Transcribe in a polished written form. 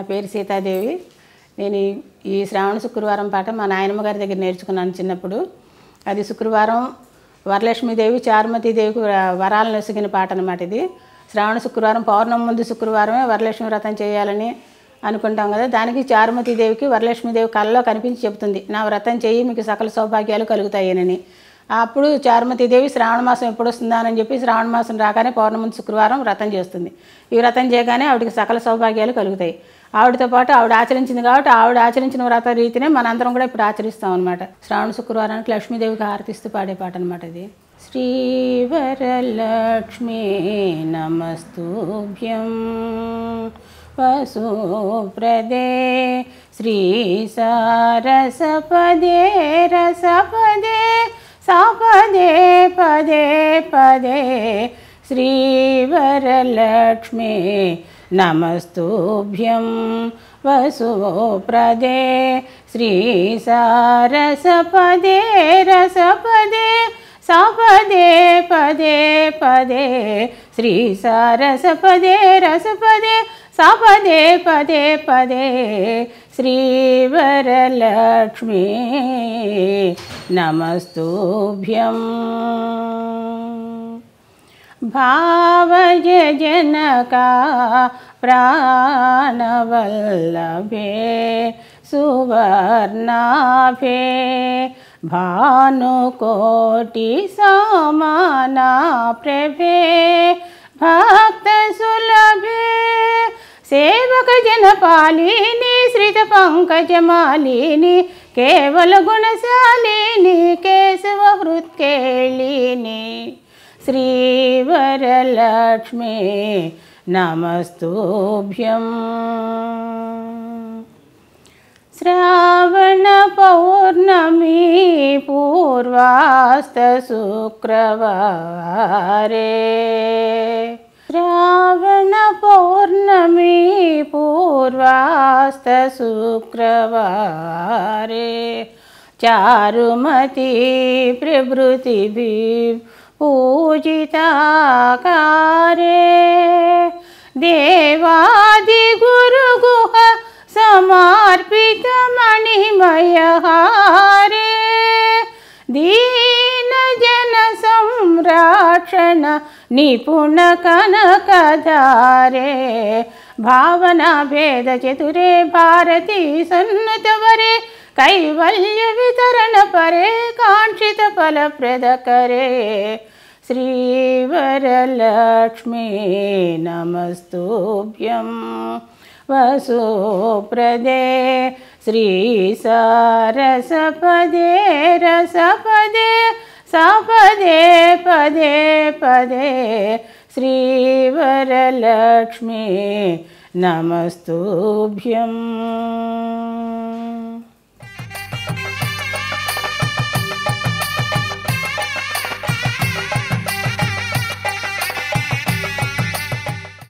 పేరు సీతాదేవి. నేను ఈ శ్రావణ శుక్రవారం పాట మా నాయనమ్మ గారి దగ్గర నేర్చుకున్నాను చిన్నప్పుడు. అది శుక్రవారం వరలక్ష్మీదేవి చారుమతీదేవికి వరాలను నొసిగిన పాట అన్నమాట. ఇది శ్రావణ శుక్రవారం పౌర్ణమి ముందు శుక్రవారమే వరలక్ష్మి వ్రతం చేయాలని అనుకుంటాం కదా. దానికి చారుమతీదేవికి వరలక్ష్మీదేవి కళ్ళలో కనిపించి చెబుతుంది, నా వ్రతం చెయ్యి మీకు సకల సౌభాగ్యాలు కలుగుతాయని. అప్పుడు చారుమతీదేవి శ్రావణ మాసం ఎప్పుడు వస్తుందా అని చెప్పి శ్రావణ మాసం రాగానే పౌర్ణమి శుక్రవారం వ్రతం చేస్తుంది. ఈ వ్రతం చేయగానే ఆవిడకి సకల సౌభాగ్యాలు కలుగుతాయి. ఆవిడతో పాటు ఆవిడ ఆచరించింది కాబట్టి ఆవిడ ఆచరించిన వ్రత రీతినే మనందరం కూడా ఇప్పుడు ఆచరిస్తాం అనమాట. శ్రావణ శుక్రవారానికి లక్ష్మీదేవికి హారతిస్తూ పాడే పాట అనమాట ఇది. శ్రీవరలక్ష్మీ నమస్తుభ్యం వసుప్రదే శ్రీ సారసపదే రసపదే సపదే పదే పదే శ్రీవరలక్ష్మీ నమస్తుభ్యం వసుప్రదే శ్రీ సారసపదే రసపదే సపదే పదే పదే శ్రీ సారసపదే రసపదే సపదే పదే పదే శ్రీవరలక్ష్మీ నమస్తుభ్యం. భావయ జనకా ప్రాణవల్లభే సువర్ణాభే భానుకోటి సమానా ప్రభే భక్త సులభే సేవక జనపాలిని శ్రిత పంకజమాలిని కేవల గుణశాలిని కేశవ హృత్కేళిని శ్రీవరలక్ష్మీ నమస్తుభ్యం. శ్రావణ పౌర్ణమి పూర్వాస్త శుక్రవారే శ్రావణ పౌర్ణమి పూర్వాస్త శుక్రవారే చారుమతి ప్రభృతిభి పూజితాకారే దేవాది గురుగుహ సమర్పిత మణిమయహారే దీన జన సంరక్షణ నిపుణ కనకధారే భావనా భేద చతురే భారతీ సన్నతవరే కైవల్య వితరణ పరే కాంక్షిత ఫలప్రద కరే శ్రీవరలక్ష్మీ నమస్తుభ్యం వసుప్రదే శ్రీ సారసపదే రసపదే సపదే పదే పదే శ్రీవరలక్ష్మీ నమస్తుభ్యం.